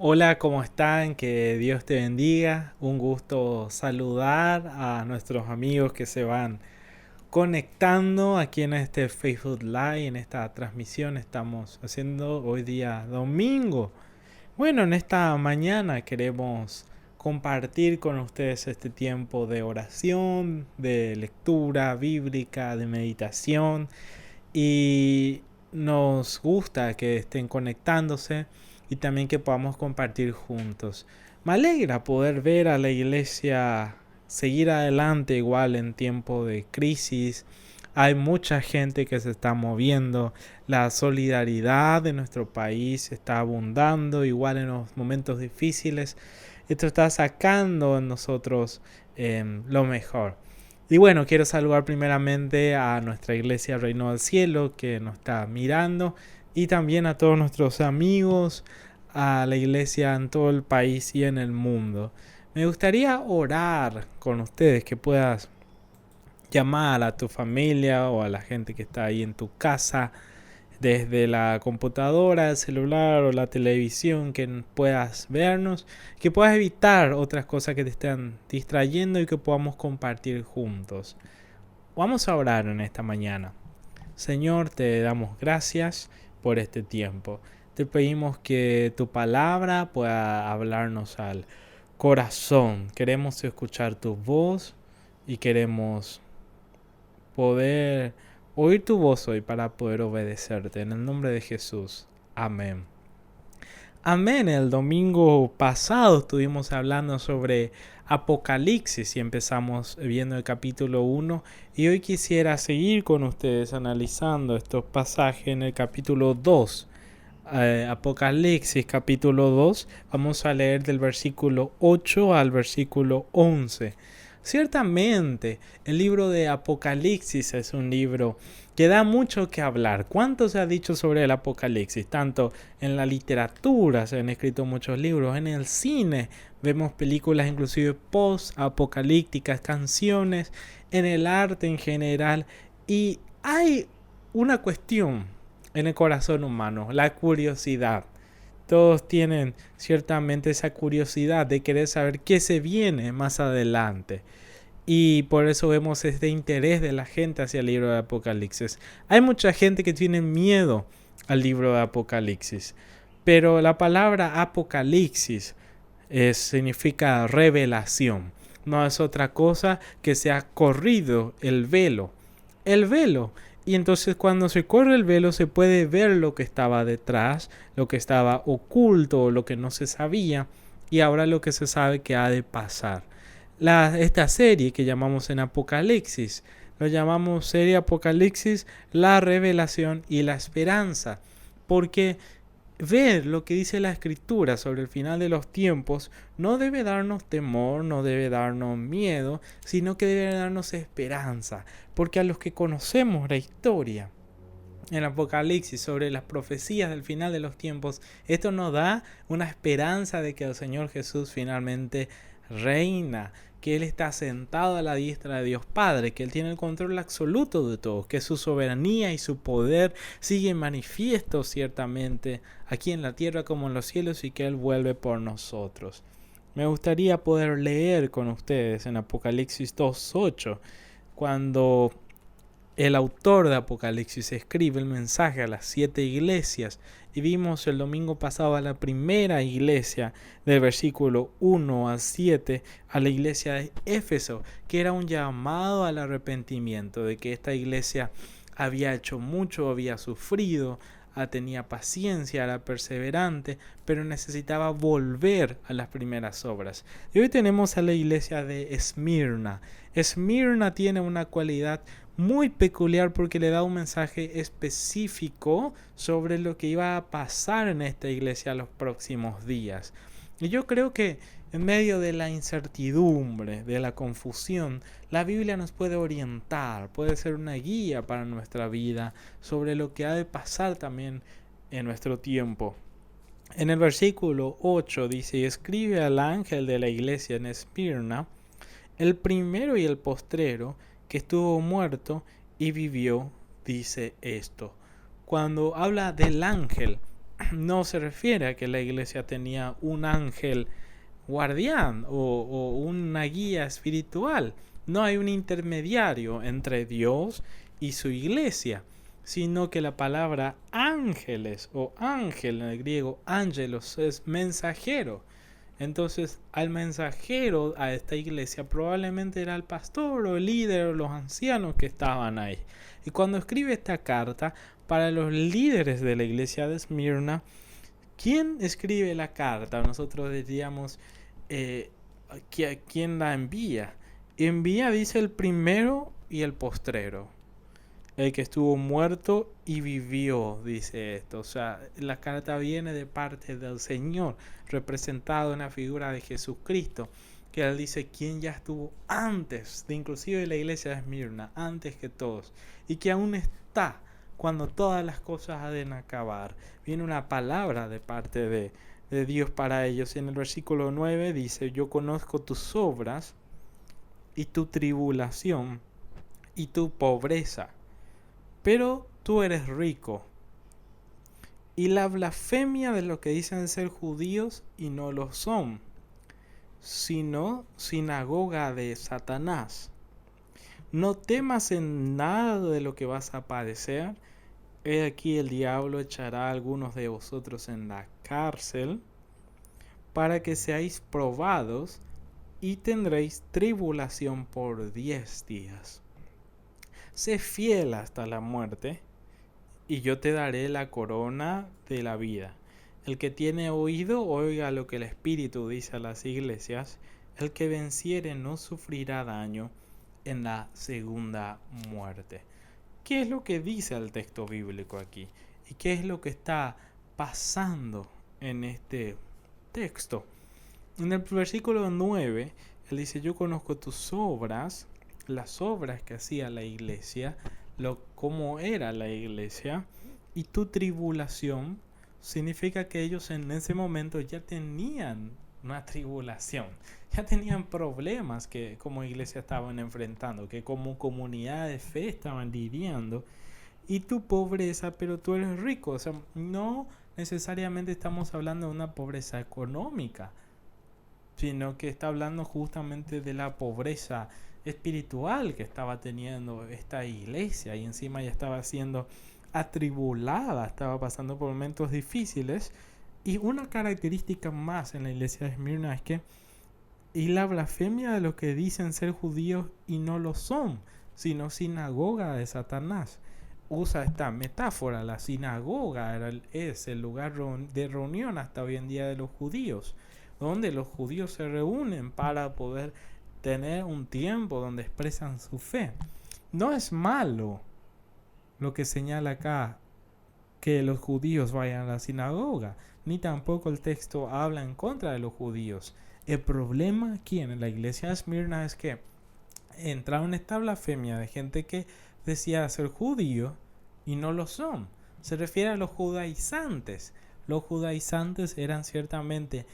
Hola, ¿cómo están? Que Dios te bendiga. Un gusto saludar a nuestros amigos que se van conectando aquí en este Facebook Live, en esta transmisión. Estamos haciendo hoy día domingo. Bueno, en esta mañana queremos compartir con ustedes este tiempo de oración, de lectura bíblica, de meditación y nos gusta que estén conectándose y también que podamos compartir juntos. Me alegra poder ver a la iglesia seguir adelante igual en tiempo de crisis. Hay mucha gente que se está moviendo. La solidaridad de nuestro país está abundando igual en los momentos difíciles. Esto está sacando en nosotros lo mejor. Y bueno, quiero saludar primeramente a nuestra iglesia Reino del Cielo que nos está mirando y también a todos nuestros amigos, a la iglesia en todo el país y en el mundo. Me gustaría orar con ustedes, que puedas llamar a tu familia o a la gente que está ahí en tu casa desde la computadora, el celular o la televisión, que puedas vernos, que puedas evitar otras cosas que te están distrayendo y que podamos compartir juntos. Vamos a orar en esta mañana. Señor, te damos gracias por este tiempo. Te pedimos que tu palabra pueda hablarnos al corazón. Queremos escuchar tu voz y queremos poder oír tu voz hoy para poder obedecerte. En el nombre de Jesús. Amén. Amén. El domingo pasado estuvimos hablando sobre Apocalipsis y empezamos viendo el capítulo 1 y hoy quisiera seguir con ustedes analizando estos pasajes en el capítulo 2. Apocalipsis capítulo 2, vamos a leer del versículo 8 al versículo 11. Ciertamente, el libro de Apocalipsis es un libro que da mucho que hablar. ¿Cuánto se ha dicho sobre el Apocalipsis? Tanto en la literatura se han escrito muchos libros, en el cine vemos películas inclusive post-apocalípticas, canciones, en el arte en general. Y hay una cuestión en el corazón humano, la curiosidad. Todos tienen ciertamente esa curiosidad de querer saber qué se viene más adelante. Y por eso vemos este interés de la gente hacia el libro de Apocalipsis. Hay mucha gente que tiene miedo al libro de Apocalipsis. Pero la palabra Apocalipsis significa revelación. No es otra cosa que se ha corrido el velo. El velo. Y entonces cuando se corre el velo se puede ver lo que estaba detrás, lo que estaba oculto, lo que no se sabía, y ahora lo que se sabe que ha de pasar. Esta serie que llamamos en Apocalipsis, lo llamamos serie Apocalipsis, la revelación y la esperanza, porque ver lo que dice la Escritura sobre el final de los tiempos no debe darnos temor, no debe darnos miedo, sino que debe darnos esperanza, porque a los que conocemos la historia en Apocalipsis sobre las profecías del final de los tiempos, esto nos da una esperanza de que el Señor Jesús finalmente reina, que Él está sentado a la diestra de Dios Padre, que Él tiene el control absoluto de todo, que su soberanía y su poder siguen manifiestos ciertamente aquí en la tierra como en los cielos y que Él vuelve por nosotros. Me gustaría poder leer con ustedes en Apocalipsis 2:8, cuando el autor de Apocalipsis escribe el mensaje a las 7 iglesias y vimos el domingo pasado a la primera iglesia del versículo 1 al 7, a la iglesia de Éfeso, que era un llamado al arrepentimiento, de que esta iglesia había hecho mucho, había sufrido, tenía paciencia, era perseverante, pero necesitaba volver a las primeras obras. Y hoy tenemos a la iglesia de Esmirna. Esmirna tiene una cualidad muy peculiar porque le da un mensaje específico sobre lo que iba a pasar en esta iglesia los próximos días. Y yo creo que en medio de la incertidumbre, de la confusión, la Biblia nos puede orientar, puede ser una guía para nuestra vida sobre lo que ha de pasar también en nuestro tiempo. En el versículo 8 dice: y escribe al ángel de la iglesia en Esmirna, el primero y el postrero, que estuvo muerto y vivió, dice esto. Cuando habla del ángel, no se refiere a que la iglesia tenía un ángel guardián o una guía espiritual. No hay un intermediario entre Dios y su iglesia, sino que la palabra ángeles o ángel en el griego, ángelos, es mensajero. Entonces, al mensajero a esta iglesia probablemente era el pastor o el líder o los ancianos que estaban ahí. Y cuando escribe esta carta para los líderes de la iglesia de Esmirna, ¿quién escribe la carta? Nosotros diríamos, ¿quién la envía? Envía, dice, el primero y el postrero. El que estuvo muerto y vivió, dice esto. O sea, la carta viene de parte del Señor, representado en la figura de Jesucristo, que él dice quién ya estuvo antes de inclusive la iglesia de Esmirna, antes que todos, y que aún está cuando todas las cosas han de acabar. Viene una palabra de parte de Dios para ellos. En el versículo 9 dice: yo conozco tus obras y tu tribulación y tu pobreza, pero tú eres rico, y la blasfemia de los que dicen ser judíos y no lo son, sino sinagoga de Satanás. No temas en nada de lo que vas a padecer. He aquí el diablo echará a algunos de vosotros en la cárcel, para que seáis probados, y tendréis tribulación por 10 días. Sé fiel hasta la muerte, y yo te daré la corona de la vida. El que tiene oído, oiga lo que el Espíritu dice a las iglesias. El que venciere no sufrirá daño en la segunda muerte. ¿Qué es lo que dice el texto bíblico aquí? ¿Y qué es lo que está pasando en este texto? En el versículo 9, él dice: yo conozco tus obras, las obras que hacía la iglesia, cómo era la iglesia, y tu tribulación. Significa que ellos en ese momento ya tenían una tribulación, ya tenían problemas que como iglesia estaban enfrentando, que como comunidad de fe estaban lidiando. Y tu pobreza, pero tú eres rico. O sea, no necesariamente estamos hablando de una pobreza económica, sino que está hablando justamente de la pobreza espiritual que estaba teniendo esta iglesia, y encima ya estaba siendo atribulada, estaba pasando por momentos difíciles. Y una característica más en la iglesia de Esmirna es que, y la blasfemia de los que dicen ser judíos y no lo son, sino sinagoga de Satanás. Usa esta metáfora: la sinagoga es el lugar de reunión hasta hoy en día de los judíos, donde los judíos se reúnen para poder tener un tiempo donde expresan su fe. No es malo lo que señala acá que los judíos vayan a la sinagoga, ni tampoco el texto habla en contra de los judíos. El problema aquí en la iglesia de Esmirna es que entraron esta blasfemia de gente que decía ser judío y no lo son. Se refiere a los judaizantes. Los judaizantes eran ciertamente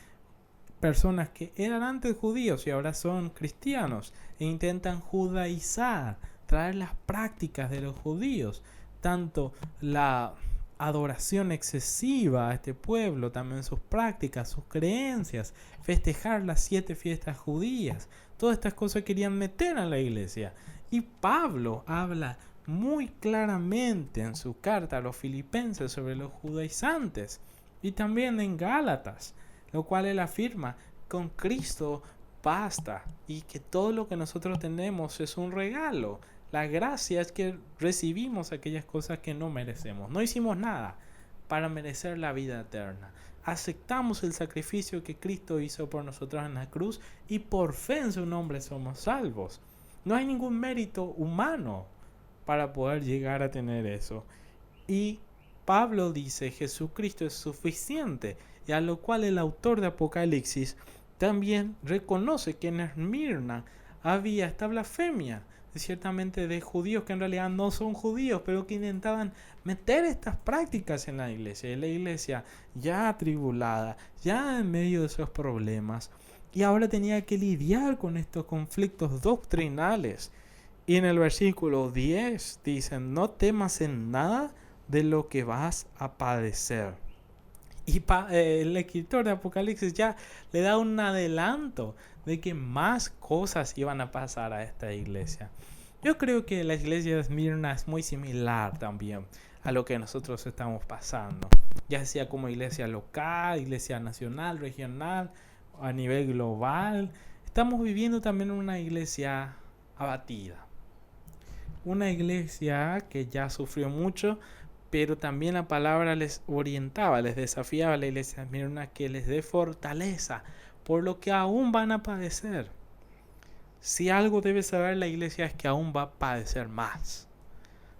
personas que eran antes judíos y ahora son cristianos, e intentan judaizar, traer las prácticas de los judíos, tanto la adoración excesiva a este pueblo, también sus prácticas, sus creencias, festejar las 7 fiestas judías. Todas estas cosas querían meter a la iglesia. Y Pablo habla muy claramente en su carta a los filipenses sobre los judaizantes, y también en Gálatas, lo cual él afirma: con Cristo basta, y que todo lo que nosotros tenemos es un regalo. La gracia es que recibimos aquellas cosas que no merecemos. No hicimos nada para merecer la vida eterna. Aceptamos el sacrificio que Cristo hizo por nosotros en la cruz, y por fe en su nombre somos salvos. No hay ningún mérito humano para poder llegar a tener eso. Y Pablo dice: Jesucristo es suficiente, y a lo cual el autor de Apocalipsis también reconoce que en Esmirna había esta blasfemia, ciertamente de judíos que en realidad no son judíos, pero que intentaban meter estas prácticas en la iglesia. Y la iglesia ya atribulada, ya en medio de esos problemas, y ahora tenía que lidiar con estos conflictos doctrinales. Y en el versículo 10 dicen: no temas en nada de lo que vas a padecer. Y el escritor de Apocalipsis ya le da un adelanto de que más cosas iban a pasar a esta iglesia. Yo creo que la iglesia de Esmirna es muy similar también a lo que nosotros estamos pasando, ya sea como iglesia local, iglesia nacional, regional, a nivel global. Estamos viviendo también una iglesia abatida, una iglesia que ya sufrió mucho, pero también la palabra les orientaba, les desafiaba a la iglesia de Esmirna que les dé fortaleza por lo que aún van a padecer. Si algo debe saber la iglesia es que aún va a padecer más.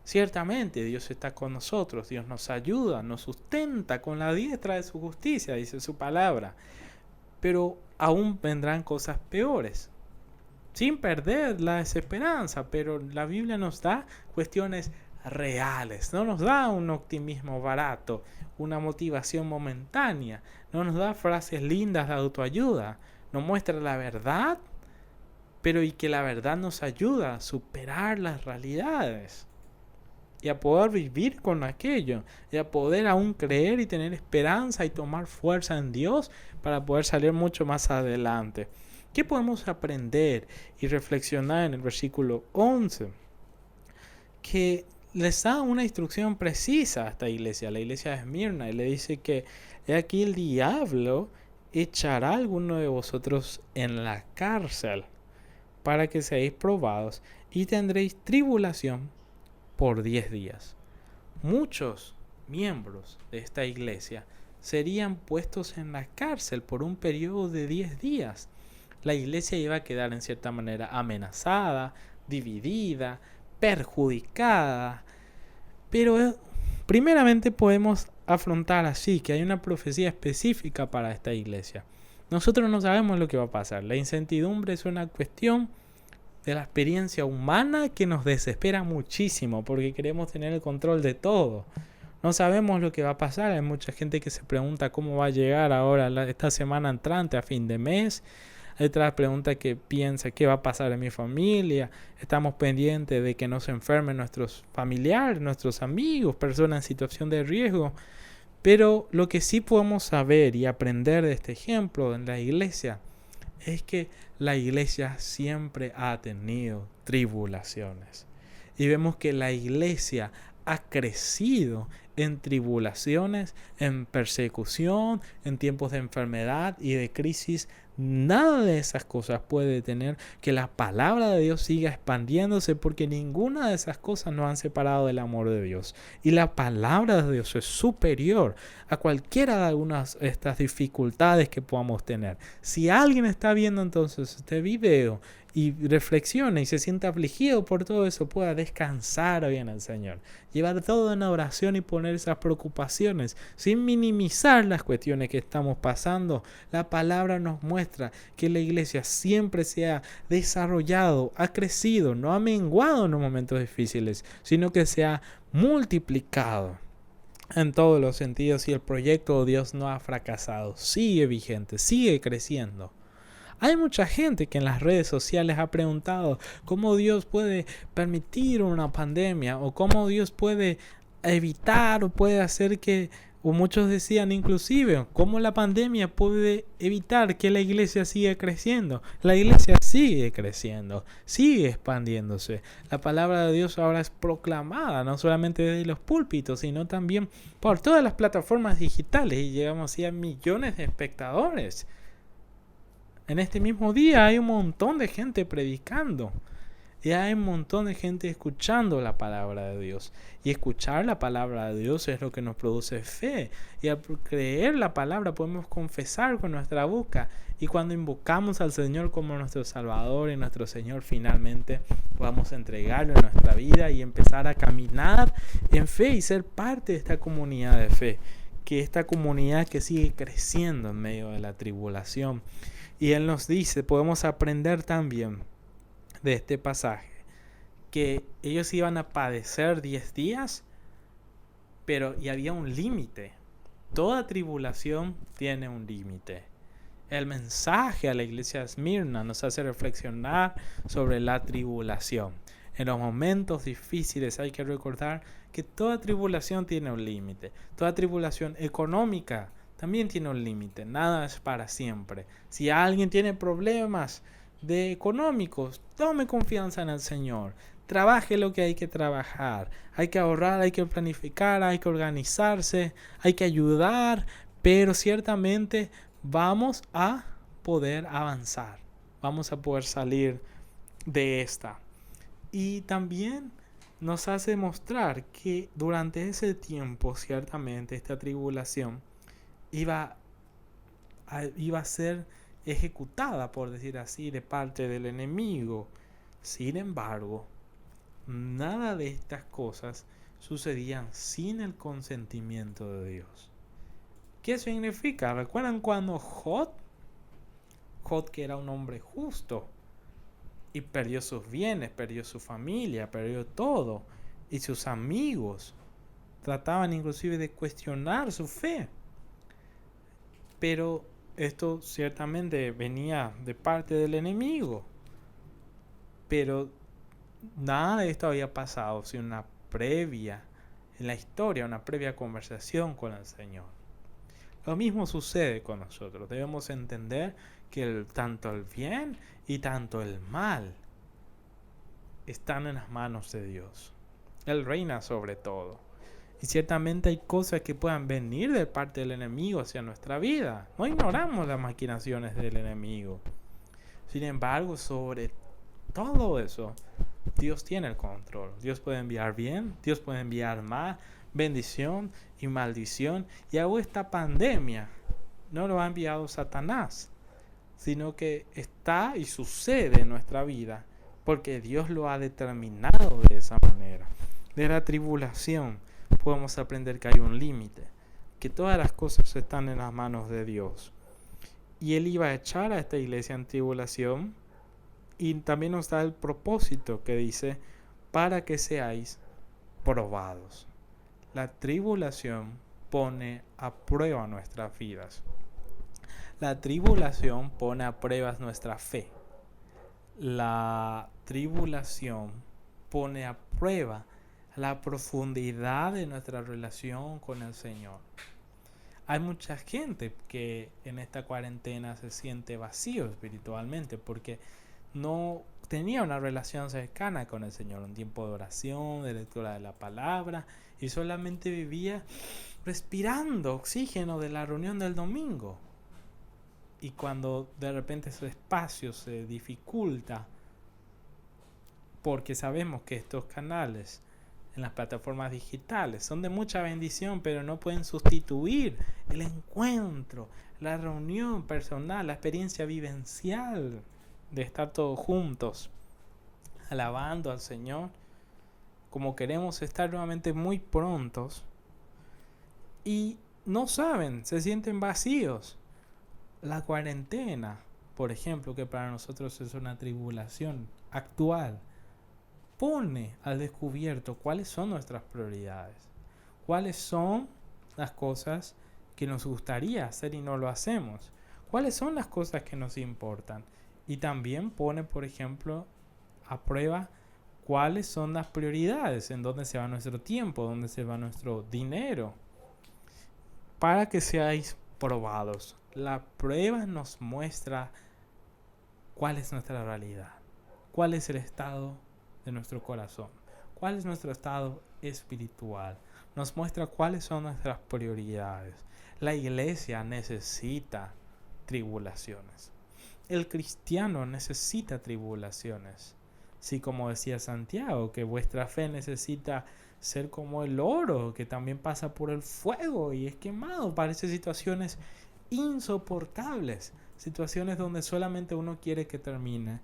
Ciertamente Dios está con nosotros, Dios nos ayuda, nos sustenta con la diestra de su justicia, dice su palabra. Pero aún vendrán cosas peores. Sin perder la desesperanza, pero la Biblia nos da cuestiones reales, no nos da un optimismo barato, una motivación momentánea, no nos da frases lindas de autoayuda, nos muestra la verdad, pero y que la verdad nos ayuda a superar las realidades y a poder vivir con aquello, y a poder aún creer y tener esperanza y tomar fuerza en Dios para poder salir mucho más adelante. ¿Qué podemos aprender y reflexionar en el versículo 11? Que les da una instrucción precisa a esta iglesia, la iglesia de Esmirna, y le dice que aquí el diablo echará a alguno de vosotros en la cárcel para que seáis probados y tendréis tribulación por 10 días. Muchos miembros de esta iglesia serían puestos en la cárcel por un periodo de 10 días. La iglesia iba a quedar en cierta manera amenazada, dividida, perjudicada. Pero primeramente podemos afrontar así, que hay una profecía específica para esta iglesia. Nosotros no sabemos lo que va a pasar. La incertidumbre es una cuestión de la experiencia humana que nos desespera muchísimo porque queremos tener el control de todo. No sabemos lo que va a pasar. Hay mucha gente que se pregunta cómo va a llegar ahora esta semana entrante a fin de mes. Hay otras preguntas que piensa qué va a pasar en mi familia. Estamos pendientes de que no se enfermen nuestros familiares, nuestros amigos, personas en situación de riesgo. Pero lo que sí podemos saber y aprender de este ejemplo en la iglesia es que la iglesia siempre ha tenido tribulaciones. Y vemos que la iglesia ha crecido en tribulaciones, en persecución, en tiempos de enfermedad y de crisis. Nada de esas cosas puede detener que la palabra de Dios siga expandiéndose, porque ninguna de esas cosas nos han separado del amor de Dios. Y la palabra de Dios es superior a cualquiera de algunas de estas dificultades que podamos tener. Si alguien está viendo entonces este video y reflexiona y se siente afligido por todo eso, pueda descansar hoy en el Señor, llevar todo en oración y poner esas preocupaciones sin minimizar las cuestiones que estamos pasando. La palabra nos muestra que la iglesia siempre se ha desarrollado, ha crecido, no ha menguado en los momentos difíciles, sino que se ha multiplicado en todos los sentidos, y el proyecto de Dios no ha fracasado, sigue vigente, sigue creciendo. Hay mucha gente que en las redes sociales ha preguntado cómo Dios puede permitir una pandemia, o cómo Dios puede evitar o puede hacer que, o muchos decían inclusive, cómo la pandemia puede evitar que la iglesia siga creciendo. La iglesia sigue creciendo, sigue expandiéndose. La palabra de Dios ahora es proclamada, no solamente desde los púlpitos, sino también por todas las plataformas digitales, y llegamos así a millones de espectadores. En este mismo día hay un montón de gente predicando. Y hay un montón de gente escuchando la palabra de Dios. Y escuchar la palabra de Dios es lo que nos produce fe. Y al creer la palabra podemos confesar con nuestra boca. Y cuando invocamos al Señor como nuestro Salvador y nuestro Señor, finalmente podamos entregarlo en nuestra vida y empezar a caminar en fe y ser parte de esta comunidad de fe. Que esta comunidad que sigue creciendo en medio de la tribulación. Y Él nos dice, podemos aprender también de este pasaje, que ellos iban a padecer 10 días, pero y había un límite. Toda tribulación tiene un límite. El mensaje a la iglesia de Esmirna nos hace reflexionar sobre la tribulación. En los momentos difíciles hay que recordar que toda tribulación tiene un límite. Toda tribulación económica también tiene un límite. Nada es para siempre. Si alguien tiene problemas económicos, tome confianza en el Señor. Trabaje lo que hay que trabajar. Hay que ahorrar, hay que planificar, hay que organizarse, hay que ayudar, pero ciertamente vamos a poder avanzar. Vamos a poder salir de esta. Y también nos hace mostrar que durante ese tiempo, ciertamente, esta tribulación iba a ser ejecutada, por decir así, de parte del enemigo. Sin embargo, nada de estas cosas sucedían sin el consentimiento de Dios. ¿Qué significa? ¿Recuerdan cuando Job, que era un hombre justo, y perdió sus bienes, perdió su familia, perdió todo, y sus amigos trataban inclusive de cuestionar su fe? Pero esto ciertamente venía de parte del enemigo. Pero nada de esto había pasado sin una previa, en la historia, una previa conversación con el Señor. Lo mismo sucede con nosotros. Debemos entender que tanto el bien y tanto el mal están en las manos de Dios. Él reina sobre todo. Y ciertamente hay cosas que puedan venir de parte del enemigo hacia nuestra vida. No ignoramos las maquinaciones del enemigo. Sin embargo, sobre todo eso, Dios tiene el control. Dios puede enviar bien, Dios puede enviar mal, bendición y maldición. Y aún esta pandemia no lo ha enviado Satanás, sino que está y sucede en nuestra vida porque Dios lo ha determinado de esa manera. De la tribulación podemos aprender que hay un límite, que todas las cosas están en las manos de Dios. Y Él iba a echar a esta iglesia en tribulación, y también nos da el propósito que dice, para que seáis probados. La tribulación pone a prueba nuestras vidas. La tribulación pone a prueba nuestra fe. La tribulación pone a prueba la profundidad de nuestra relación con el Señor. Hay mucha gente que en esta cuarentena se siente vacío espiritualmente porque no tenía una relación cercana con el Señor, un tiempo de oración, de lectura de la palabra, y solamente vivía respirando oxígeno de la reunión del domingo. Y cuando de repente ese espacio se dificulta, porque sabemos que estos canales en las plataformas digitales son de mucha bendición, pero no pueden sustituir el encuentro, la reunión personal, la experiencia vivencial de estar todos juntos, alabando al Señor, como queremos estar nuevamente muy prontos, y no saben, se sienten vacíos. La cuarentena, por ejemplo, que para nosotros es una tribulación actual, pone al descubierto cuáles son nuestras prioridades, cuáles son las cosas que nos gustaría hacer y no lo hacemos, cuáles son las cosas que nos importan. Y también pone, por ejemplo, a prueba cuáles son las prioridades, en dónde se va nuestro tiempo, dónde se va nuestro dinero, para que seáis probados. La prueba nos muestra cuál es nuestra realidad, cuál es el estado de nuestro corazón, cuál es nuestro estado espiritual, nos muestra cuáles son nuestras prioridades. La iglesia necesita tribulaciones. El cristiano necesita tribulaciones. Sí, como decía Santiago, que vuestra fe necesita ser como el oro, que también pasa por el fuego y es quemado. Parece situaciones insoportables, situaciones donde solamente uno quiere que termine.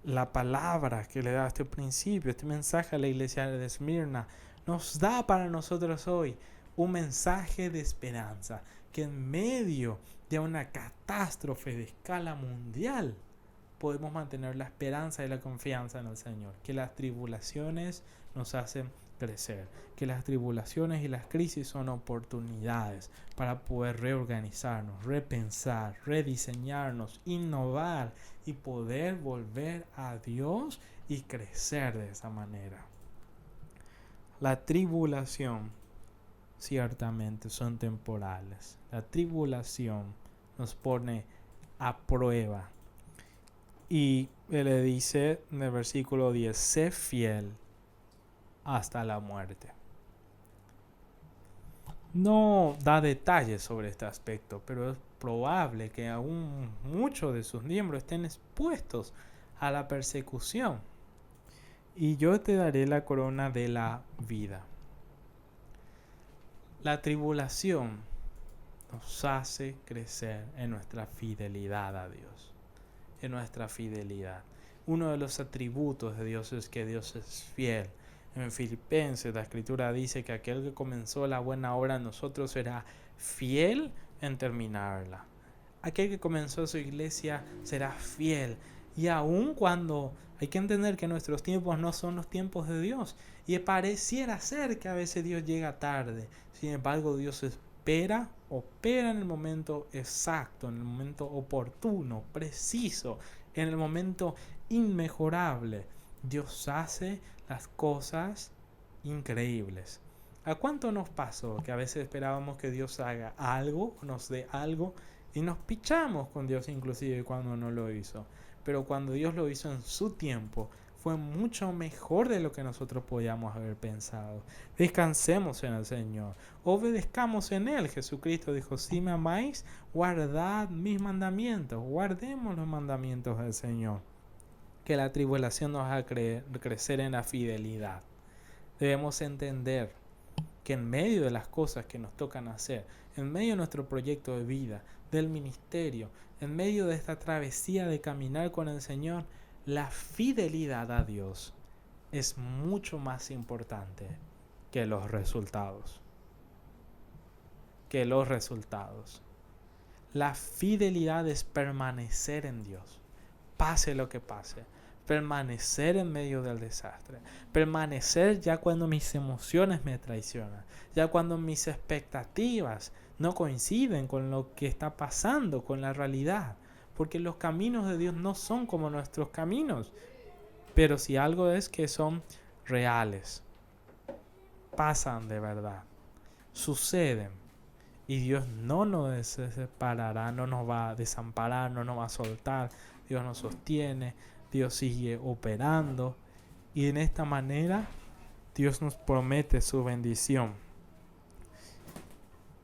La palabra que le da este principio, este mensaje a la iglesia de Esmirna, nos da para nosotros hoy un mensaje de esperanza, que en medio de una catástrofe de escala mundial podemos mantener la esperanza y la confianza en el Señor, que las tribulaciones nos hacen crecer, que las tribulaciones y las crisis son oportunidades para poder reorganizarnos, repensar, rediseñarnos, innovar y poder volver a Dios y crecer de esa manera. La tribulación ciertamente son temporales. La tribulación nos pone a prueba. Y le dice en el versículo 10, sé fiel hasta la muerte. No da detalles sobre este aspecto, pero es probable que aún muchos de sus miembros estén expuestos a la persecución. Y yo te daré la corona de la vida. La tribulación nos hace crecer en nuestra fidelidad a Dios, en nuestra fidelidad. Uno de los atributos de Dios es que Dios es fiel. En Filipenses la Escritura dice que aquel que comenzó la buena obra en nosotros será fiel en terminarla. Aquel que comenzó su iglesia será fiel. Y aun cuando hay que entender que nuestros tiempos no son los tiempos de Dios, y pareciera ser que a veces Dios llega tarde, sin embargo Dios opera en el momento exacto, en el momento oportuno, preciso, en el momento inmejorable. Dios hace las cosas increíbles. ¿A cuánto nos pasó que a veces esperábamos que Dios haga algo, nos dé algo, y nos pichamos con Dios inclusive cuando no lo hizo? Pero cuando Dios lo hizo en su tiempo, fue mucho mejor de lo que nosotros podíamos haber pensado. Descansemos en el Señor, obedezcamos en Él. Jesucristo dijo, si me amáis, guardad mis mandamientos, guardemos los mandamientos del Señor. Que la tribulación nos haga crecer en la fidelidad. Debemos entender que en medio de las cosas que nos tocan hacer, en medio de nuestro proyecto de vida, del ministerio, en medio de esta travesía de caminar con el Señor, la fidelidad a Dios es mucho más importante que los resultados. La fidelidad es permanecer en Dios, pase lo que pase. Permanecer en medio del desastre, permanecer ya cuando mis emociones me traicionan, ya cuando mis expectativas no coinciden con lo que está pasando, con la realidad, porque los caminos de Dios no son como nuestros caminos, pero si algo es que son reales, pasan de verdad, suceden, y Dios no nos separará, no nos va a desamparar, no nos va a soltar. Dios nos sostiene, Dios sigue operando, y en esta manera Dios nos promete su bendición.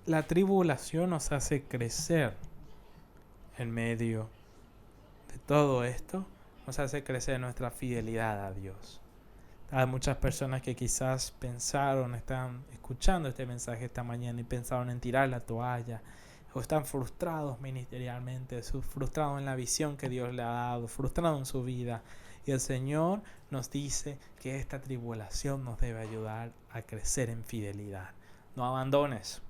La tribulación nos hace crecer en medio de todo esto, nos hace crecer nuestra fidelidad a Dios. Hay muchas personas que quizás pensaron, están escuchando este mensaje esta mañana y pensaron en tirar la toalla, o están frustrados ministerialmente, frustrados en la visión que Dios le ha dado, frustrados en su vida. Y el Señor nos dice que esta tribulación nos debe ayudar a crecer en fidelidad. No abandones,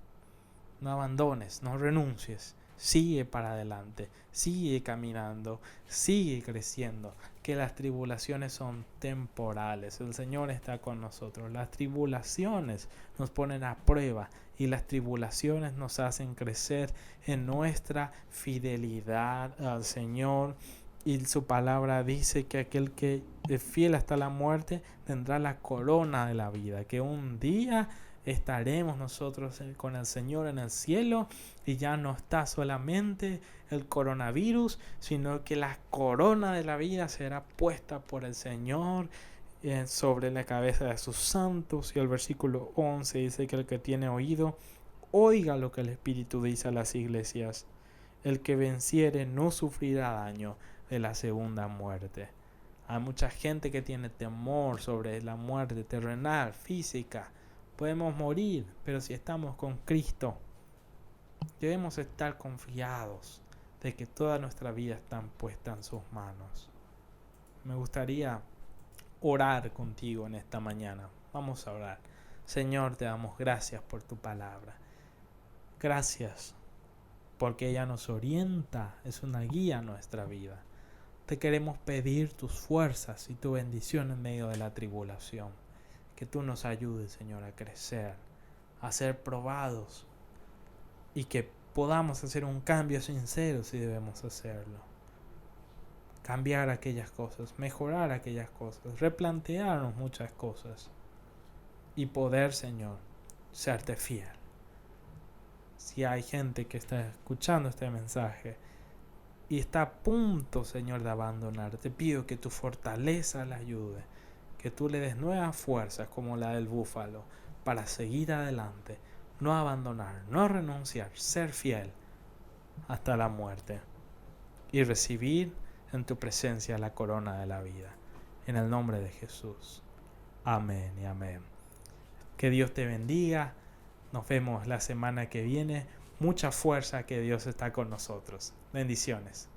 no renuncies. Sigue para adelante, sigue caminando, sigue creciendo, que las tribulaciones son temporales. El Señor está con nosotros. Las tribulaciones nos ponen a prueba y las tribulaciones nos hacen crecer en nuestra fidelidad al Señor. Y su palabra dice que aquel que es fiel hasta la muerte tendrá la corona de la vida, que un día estaremos nosotros con el Señor en el cielo, y ya no está solamente el coronavirus, sino que la corona de la vida será puesta por el Señor sobre la cabeza de sus santos. Y el versículo 11 dice que el que tiene oído, oiga lo que el Espíritu dice a las iglesias. El que venciere no sufrirá daño de la segunda muerte. Hay mucha gente que tiene temor sobre la muerte terrenal, física. Podemos morir, pero si estamos con Cristo, debemos estar confiados de que toda nuestra vida está puesta en sus manos. Me gustaría orar contigo en esta mañana. Vamos a orar. Señor, te damos gracias por tu palabra. Gracias porque ella nos orienta, es una guía a nuestra vida. Te queremos pedir tus fuerzas y tu bendición en medio de la tribulación. Que tú nos ayudes, Señor, a crecer, a ser probados, y que podamos hacer un cambio sincero si debemos hacerlo. Cambiar aquellas cosas, mejorar aquellas cosas, replantearnos muchas cosas y poder, Señor, serte fiel. si hay gente que está escuchando este mensaje y está a punto, Señor, de abandonar, te pido que tu fortaleza la ayude, que tú le des nuevas fuerzas como la del búfalo para seguir adelante, no abandonar, no renunciar, ser fiel hasta la muerte y recibir en tu presencia la corona de la vida. En el nombre de Jesús. Amén y amén. Que Dios te bendiga. Nos vemos la semana que viene. Mucha fuerza, que Dios está con nosotros. Bendiciones.